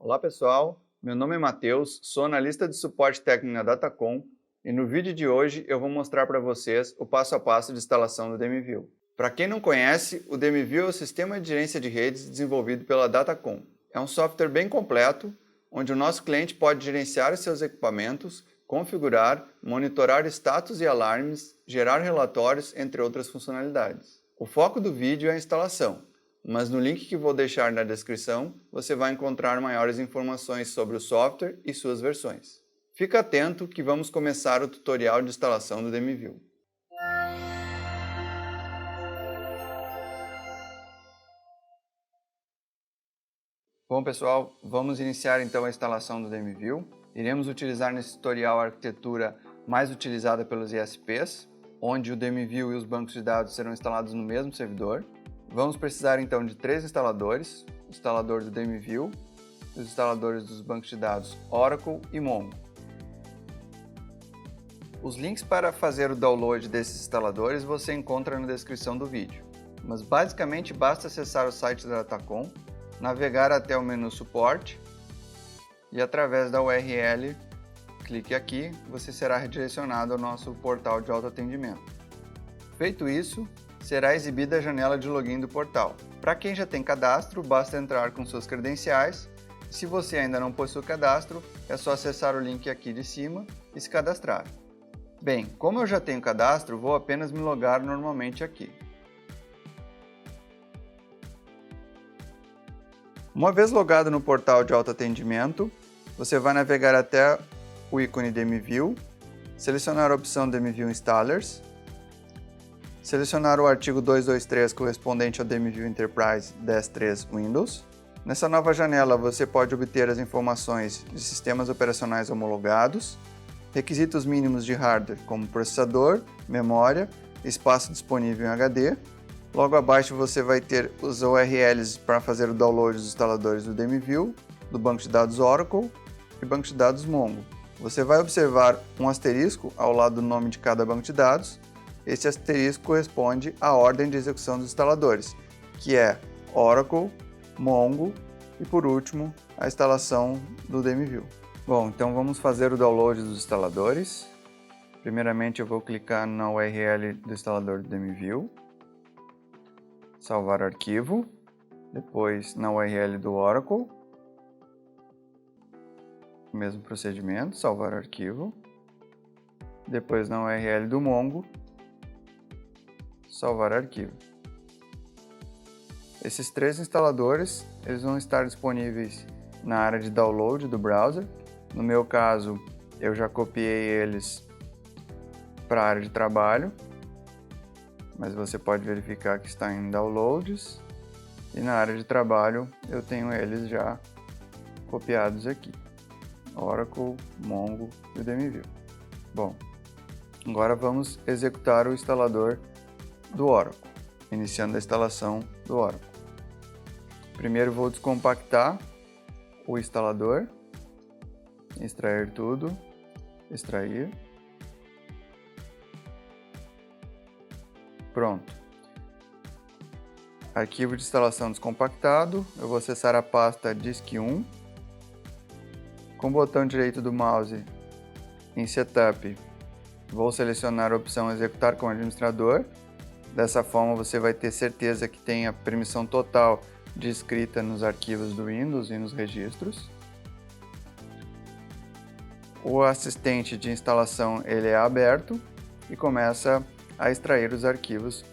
Olá pessoal, meu nome é Matheus, sou analista de suporte técnico na Datacom e no vídeo de hoje eu vou mostrar para vocês o passo a passo de instalação do DMView. Para quem não conhece, o DMView é o sistema de gerência de redes desenvolvido pela Datacom. É um software bem completo, onde o nosso cliente pode gerenciar os seus equipamentos, configurar, monitorar status e alarmes, gerar relatórios, entre outras funcionalidades. O foco do vídeo é a instalação, mas no link que vou deixar na descrição, você vai encontrar maiores informações sobre o software e suas versões. Fica atento que vamos começar o tutorial de instalação do DMView. Bom pessoal, vamos iniciar então a instalação do DMView. Iremos utilizar nesse tutorial a arquitetura mais utilizada pelos ISPs, onde o DMView e os bancos de dados serão instalados no mesmo servidor. Vamos precisar então de 3 instaladores, o instalador do DMView, os instaladores dos bancos de dados Oracle e Mongo. Os links para fazer o download desses instaladores você encontra na descrição do vídeo, mas basicamente basta acessar o site da Datacom, navegar até o menu Suporte e através da URL, clique aqui, você será redirecionado ao nosso portal de autoatendimento. Feito isso, será exibida a janela de login do portal. Para quem já tem cadastro, basta entrar com suas credenciais. Se você ainda não possui cadastro, é só acessar o link aqui de cima e se cadastrar. Bem, como eu já tenho cadastro, vou apenas me logar normalmente aqui. Uma vez logado no portal de autoatendimento, você vai navegar até o ícone DMView, selecionar a opção DMView Installers, selecionar o artigo 223 correspondente ao DMView Enterprise 10.3 Windows. Nessa nova janela você pode obter as informações de sistemas operacionais homologados, requisitos mínimos de hardware como processador, memória, espaço disponível em HD. Logo abaixo você vai ter os URLs para fazer o download dos instaladores do DMView, do banco de dados Oracle e banco de dados Mongo. Você vai observar um asterisco ao lado do nome de cada banco de dados. Esse asterisco corresponde à ordem de execução dos instaladores, que é Oracle, Mongo e, por último, a instalação do DMView. Bom, então vamos fazer o download dos instaladores. Primeiramente eu vou clicar na URL do instalador do DMView, salvar arquivo, depois na URL do Oracle, o mesmo procedimento, salvar arquivo, depois na URL do Mongo, salvar arquivo. Esses 3 instaladores eles vão estar disponíveis na área de download do browser. No meu caso, eu já copiei eles para a área de trabalho, mas você pode verificar que está em downloads e na área de trabalho eu tenho eles já copiados aqui. Oracle, Mongo e o DMView. Bom, agora vamos executar o instalador do Oracle, iniciando a instalação do Oracle. Primeiro vou descompactar o instalador, extrair tudo, extrair. Pronto. Arquivo de instalação descompactado, eu vou acessar a pasta disk1. Com o botão direito do mouse em Setup, vou selecionar a opção Executar como administrador. Dessa forma você vai ter certeza que tem a permissão total de escrita nos arquivos do Windows e nos registros. O assistente de instalação ele é aberto e começa a extrair os arquivos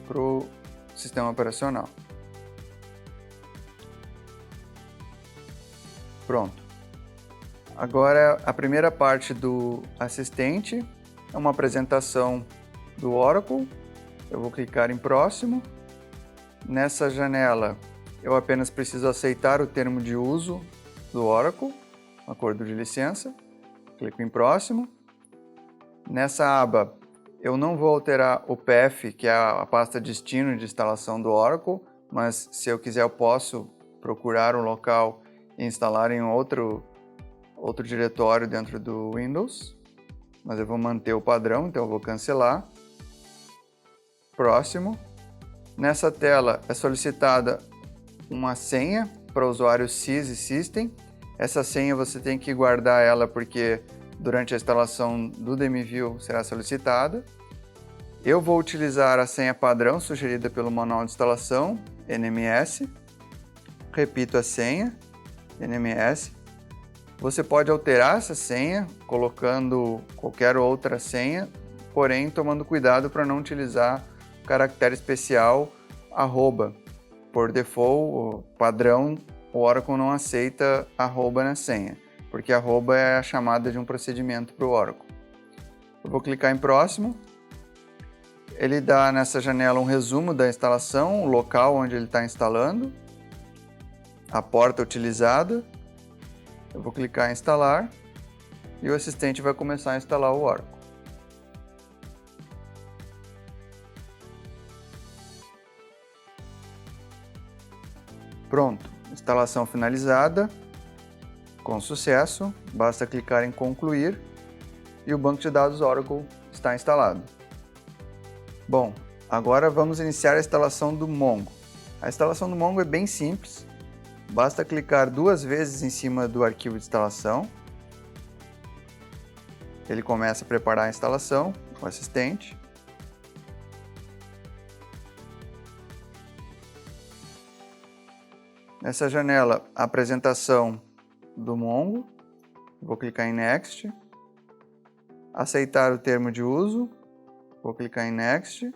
para o sistema operacional. Pronto. Agora a primeira parte do assistente é uma apresentação do Oracle. Eu vou clicar em próximo. Nessa janela eu apenas preciso aceitar o termo de uso do Oracle, acordo de licença. Clico em próximo. Nessa aba eu não vou alterar o path, que é a pasta destino de instalação do Oracle, mas se eu quiser eu posso procurar um local e instalar em outro diretório dentro do Windows, mas eu vou manter o padrão, então eu vou cancelar. Próximo. Nessa tela é solicitada uma senha para o usuário sys e system. Essa senha você tem que guardar ela porque durante a instalação do DMView será solicitada. Eu vou utilizar a senha padrão sugerida pelo manual de instalação, NMS. Repito a senha, NMS. Você pode alterar essa senha colocando qualquer outra senha, porém tomando cuidado para não utilizar o caractere especial arroba. Por default, padrão, o Oracle não aceita arroba na senha, porque arroba é a chamada de um procedimento para o Oracle. Eu vou clicar em próximo. Ele dá nessa janela um resumo da instalação, o local onde ele está instalando, a porta utilizada. Eu vou clicar em instalar e o assistente vai começar a instalar o Oracle. Pronto, instalação finalizada, com sucesso, basta clicar em concluir e o banco de dados Oracle está instalado. Bom, agora vamos iniciar a instalação do Mongo. A instalação do Mongo é bem simples, basta clicar 2 vezes em cima do arquivo de instalação. Ele começa a preparar a instalação, o assistente. Nessa janela, a apresentação do Mongo. Vou clicar em Next. Aceitar o termo de uso. Vou clicar em Next.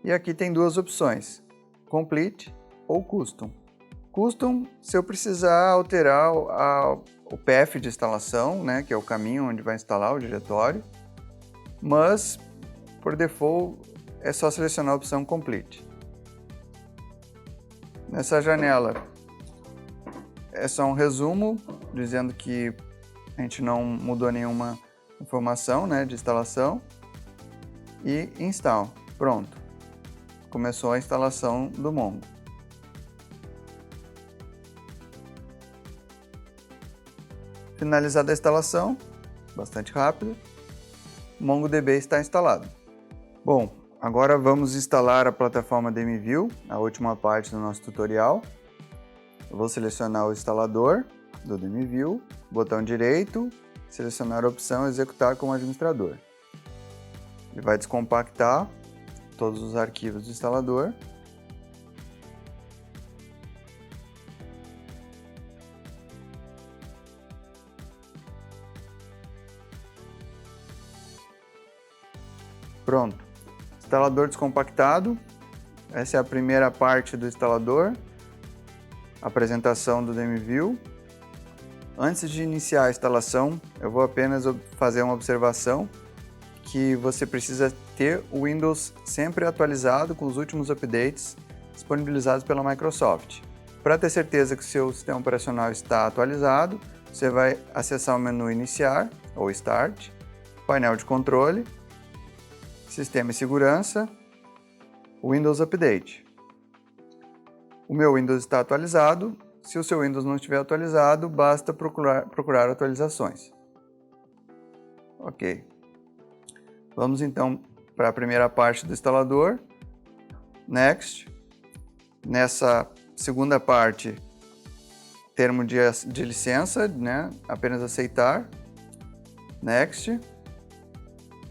E aqui tem 2 opções, Complete ou Custom. Custom, se eu precisar alterar o path de instalação, né, que é o caminho onde vai instalar o diretório, mas, por default, é só selecionar a opção Complete. Nessa janela, é só um resumo, dizendo que a gente não mudou nenhuma informação, né, de instalação. E Install. Pronto. Começou a instalação do Mongo. Finalizada a instalação, bastante rápido, o MongoDB está instalado. Bom, agora vamos instalar a plataforma DMView, a última parte do nosso tutorial. Eu vou selecionar o instalador do DMView, botão direito, selecionar a opção Executar como administrador. Ele vai descompactar todos os arquivos do instalador. Pronto. Instalador descompactado. Essa é a primeira parte do instalador. Apresentação do DMView. Antes de iniciar a instalação, eu vou apenas fazer uma observação que você precisa ter o Windows sempre atualizado com os últimos updates disponibilizados pela Microsoft. Para ter certeza que o seu sistema operacional está atualizado, você vai acessar o menu Iniciar ou Start, painel de controle, Sistema e Segurança, Windows Update. O meu Windows está atualizado. Se o seu Windows não estiver atualizado, basta procurar atualizações. Ok. Vamos então para a primeira parte do instalador. Next. Nessa segunda parte, termo de licença, né? Apenas aceitar. Next.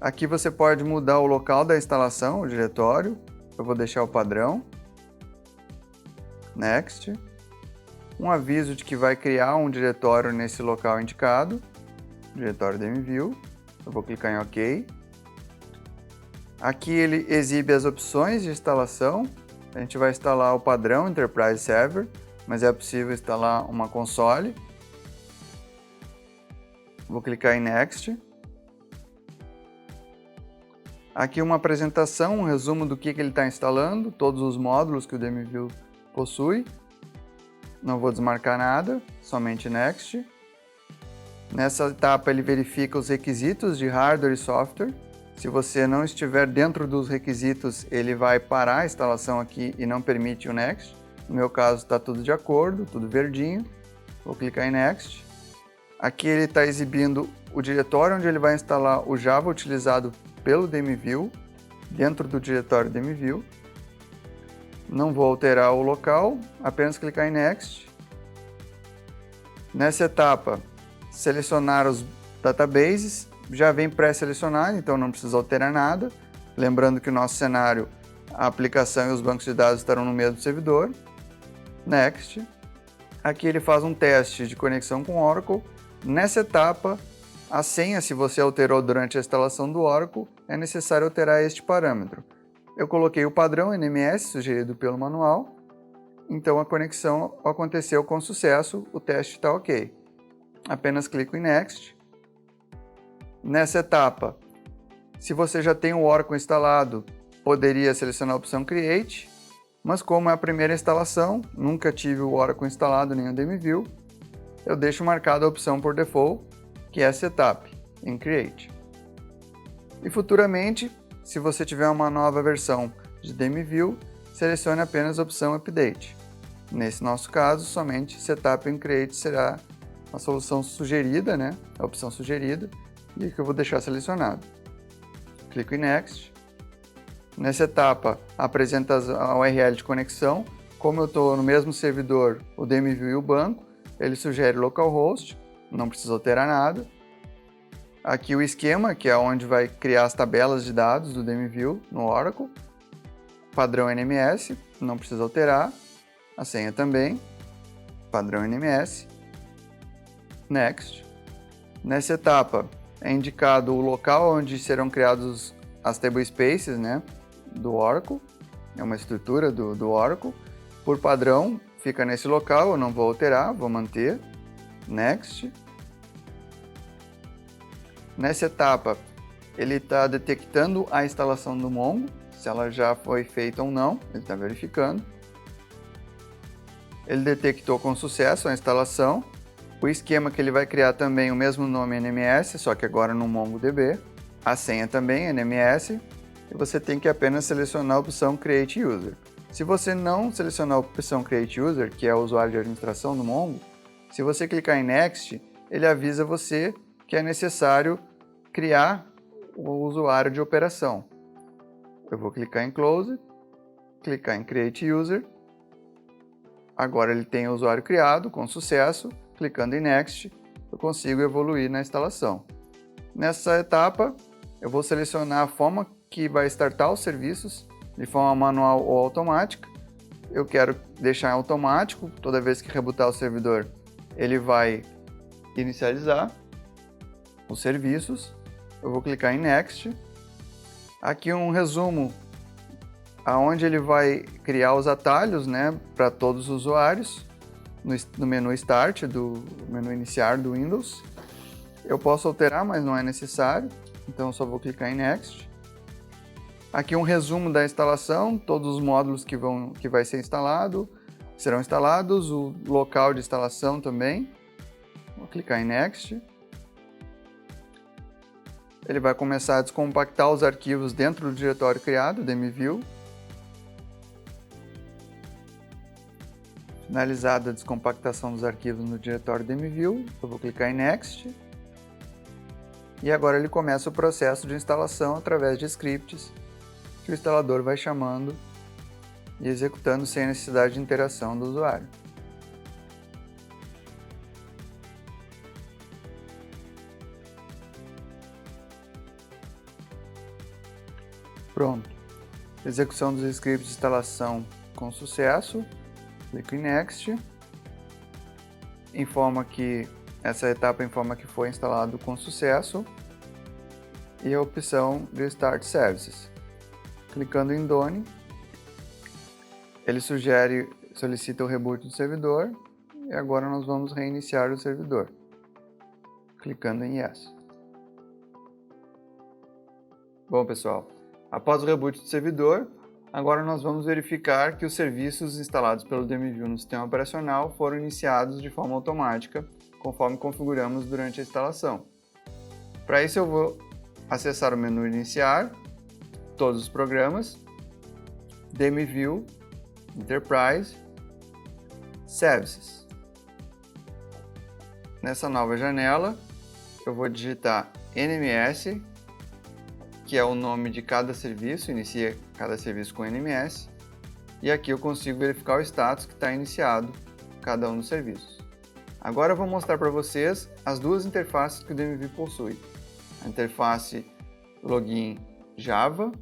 Aqui você pode mudar o local da instalação, o diretório. Eu vou deixar o padrão. Next. Um aviso de que vai criar um diretório nesse local indicado, diretório DMView. Eu vou clicar em OK. Aqui ele exibe as opções de instalação. A gente vai instalar o padrão Enterprise Server, mas é possível instalar uma console. Vou clicar em Next. Aqui uma apresentação, um resumo do que ele está instalando, todos os módulos que o DMView possui. Não vou desmarcar nada, somente Next. Nessa etapa ele verifica os requisitos de hardware e software. Se você não estiver dentro dos requisitos, ele vai parar a instalação aqui e não permite o Next. No meu caso está tudo de acordo, tudo verdinho. Vou clicar em Next. Aqui ele está exibindo o diretório onde ele vai instalar o Java utilizado pelo DMView, dentro do diretório DMView. Não vou alterar o local, apenas clicar em Next. Nessa etapa, selecionar os databases, já vem pré-selecionado, então não precisa alterar nada. Lembrando que o nosso cenário, a aplicação e os bancos de dados estarão no mesmo servidor. Next. Aqui ele faz um teste de conexão com Oracle. Nessa etapa, a senha, se você alterou durante a instalação do Oracle, é necessário alterar este parâmetro. Eu coloquei o padrão NMS sugerido pelo manual, então a conexão aconteceu com sucesso, o teste está ok. Apenas clico em Next. Nessa etapa, se você já tem o Oracle instalado, poderia selecionar a opção Create, mas como é a primeira instalação, nunca tive o Oracle instalado nem o DMView, eu deixo marcada a opção por default, que é Setup, em Create. E futuramente, se você tiver uma nova versão de DMView, selecione apenas a opção Update. Nesse nosso caso, somente Setup em Create será a solução sugerida, né? A opção sugerida, e que eu vou deixar selecionado. Clico em Next. Nessa etapa, apresenta a URL de conexão. Como eu estou no mesmo servidor, o DMView e o banco, ele sugere localhost, não precisa alterar nada. Aqui o esquema, que é onde vai criar as tabelas de dados do DMView no Oracle. Padrão NMS, não precisa alterar. A senha também, padrão NMS. Next. Nessa etapa, é indicado o local onde serão criados as table spaces, né, do Oracle. É uma estrutura do Oracle. Por padrão, fica nesse local, eu não vou alterar, vou manter. Next. Nessa etapa, ele está detectando a instalação do Mongo, se ela já foi feita ou não, ele está verificando. Ele detectou com sucesso a instalação. O esquema que ele vai criar também o mesmo nome NMS, só que agora no MongoDB. A senha também NMS. E você tem que apenas selecionar a opção Create User. Se você não selecionar a opção Create User, que é o usuário de administração do Mongo, se você clicar em Next, ele avisa você que é necessário criar o usuário de operação. Eu vou clicar em Close, clicar em Create User. Agora ele tem o usuário criado, com sucesso. Clicando em Next, eu consigo evoluir na instalação. Nessa etapa, eu vou selecionar a forma que vai startar os serviços, de forma manual ou automática. Eu quero deixar em automático, toda vez que rebootar o servidor, ele vai inicializar os serviços. Eu vou clicar em Next. Aqui um resumo, aonde ele vai criar os atalhos, né, para todos os usuários. No menu Start, do menu Iniciar do Windows. Eu posso alterar, mas não é necessário, então eu só vou clicar em Next. Aqui um resumo da instalação, todos os módulos que vai ser instalado, serão instalados, o local de instalação também. Vou clicar em Next. Ele vai começar a descompactar os arquivos dentro do diretório criado, DMView. Finalizada a descompactação dos arquivos no diretório DMView, eu vou clicar em Next. E agora ele começa o processo de instalação através de scripts que o instalador vai chamando e executando sem necessidade de interação do usuário. Pronto. Execução dos scripts de instalação com sucesso. Clico em Next. Essa etapa informa que foi instalado com sucesso. E a opção Restart Services. Clicando em Done, ele solicita o reboot do servidor. E agora nós vamos reiniciar o servidor. Clicando em Yes. Bom, pessoal, após o reboot do servidor, agora nós vamos verificar que os serviços instalados pelo DMView no sistema operacional foram iniciados de forma automática, conforme configuramos durante a instalação. Para isso eu vou acessar o menu Iniciar, todos os programas, DMView, Enterprise, Services. Nessa nova janela, eu vou digitar NMS, que é o nome de cada serviço, inicia cada serviço com NMS, e aqui eu consigo verificar o status que está iniciado cada um dos serviços. Agora eu vou mostrar para vocês as duas interfaces que o DMView possui. A interface Login Java,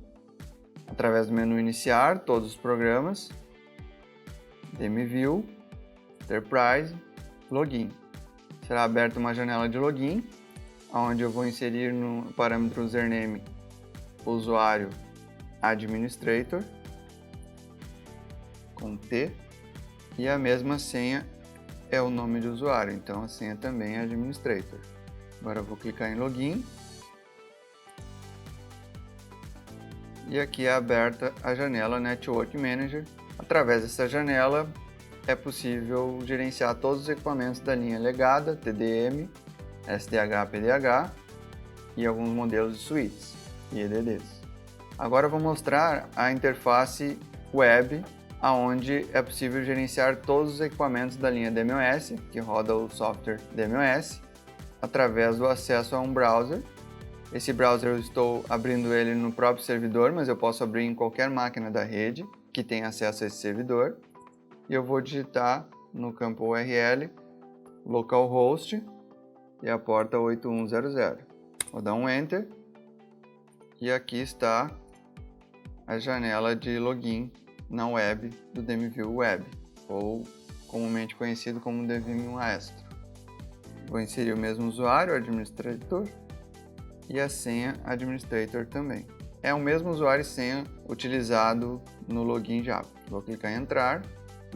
através do menu Iniciar, todos os programas, DMView, Enterprise, Login. Será aberta uma janela de login, onde eu vou inserir no parâmetro username o usuário administrator, com T, e a mesma senha é o nome do usuário, então a senha também é administrator. Agora eu vou clicar em login, e aqui é aberta a janela Network Manager. Através dessa janela é possível gerenciar todos os equipamentos da linha legada, TDM, SDH, PDH e alguns modelos de suítes e EDDs. Agora eu vou mostrar a interface web, onde é possível gerenciar todos os equipamentos da linha DMOS, que roda o software DMOS, através do acesso a um browser. Esse browser eu estou abrindo ele no próprio servidor, mas eu posso abrir em qualquer máquina da rede que tenha acesso a esse servidor. E eu vou digitar no campo URL localhost e a porta 8100. Vou dar um Enter e aqui está a janela de login na web do DMView Web, ou comumente conhecido como DMView Maestro. Vou inserir o mesmo usuário, administrator, e a senha administrator também. É o mesmo usuário e senha utilizado no login Java. Vou clicar em entrar.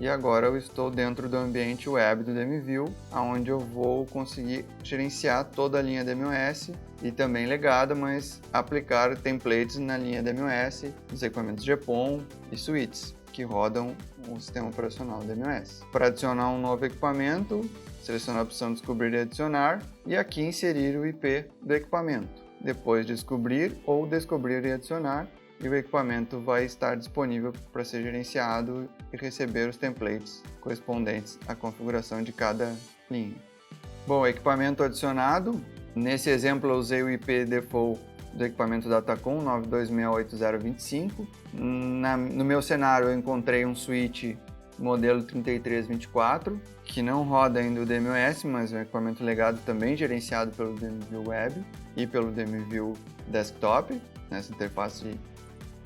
E agora eu estou dentro do ambiente web do DMView, onde eu vou conseguir gerenciar toda a linha DMOS e também legada, mas aplicar templates na linha DMOS, nos equipamentos GPON e suítes que rodam o sistema operacional DMOS. Para adicionar um novo equipamento, selecionar a opção Descobrir e Adicionar e aqui inserir o IP do equipamento. Depois de descobrir ou descobrir e adicionar, e o equipamento vai estar disponível para ser gerenciado e receber os templates correspondentes à configuração de cada linha. Bom, equipamento adicionado. Nesse exemplo eu usei o IP default do equipamento Datacom 9268.0.25. No meu cenário eu encontrei um switch modelo 3324, que não roda ainda o DMOS, mas é um equipamento legado também gerenciado pelo DMView Web e pelo DMView Desktop, nessa interface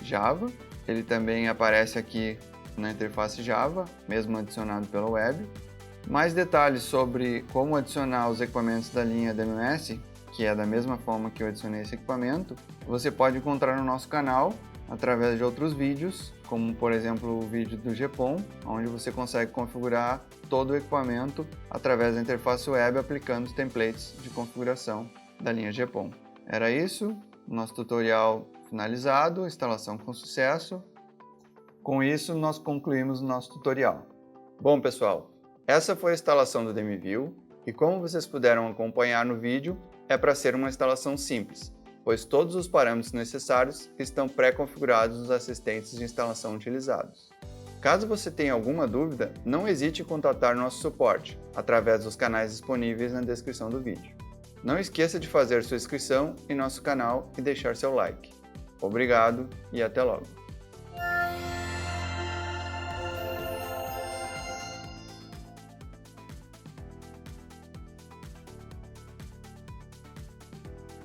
Java. Ele também aparece aqui na interface Java, mesmo adicionado pela web. Mais detalhes sobre como adicionar os equipamentos da linha DMOS, que é da mesma forma que eu adicionei esse equipamento, você pode encontrar no nosso canal através de outros vídeos, como por exemplo o vídeo do GPON, onde você consegue configurar todo o equipamento através da interface web aplicando os templates de configuração da linha GPON. Era isso, nosso tutorial finalizado, instalação com sucesso. Com isso, nós concluímos o nosso tutorial. Bom, pessoal, essa foi a instalação do DMView e como vocês puderam acompanhar no vídeo, é para ser uma instalação simples, pois todos os parâmetros necessários estão pré-configurados nos assistentes de instalação utilizados. Caso você tenha alguma dúvida, não hesite em contatar nosso suporte através dos canais disponíveis na descrição do vídeo. Não esqueça de fazer sua inscrição em nosso canal e deixar seu like. Obrigado e até logo!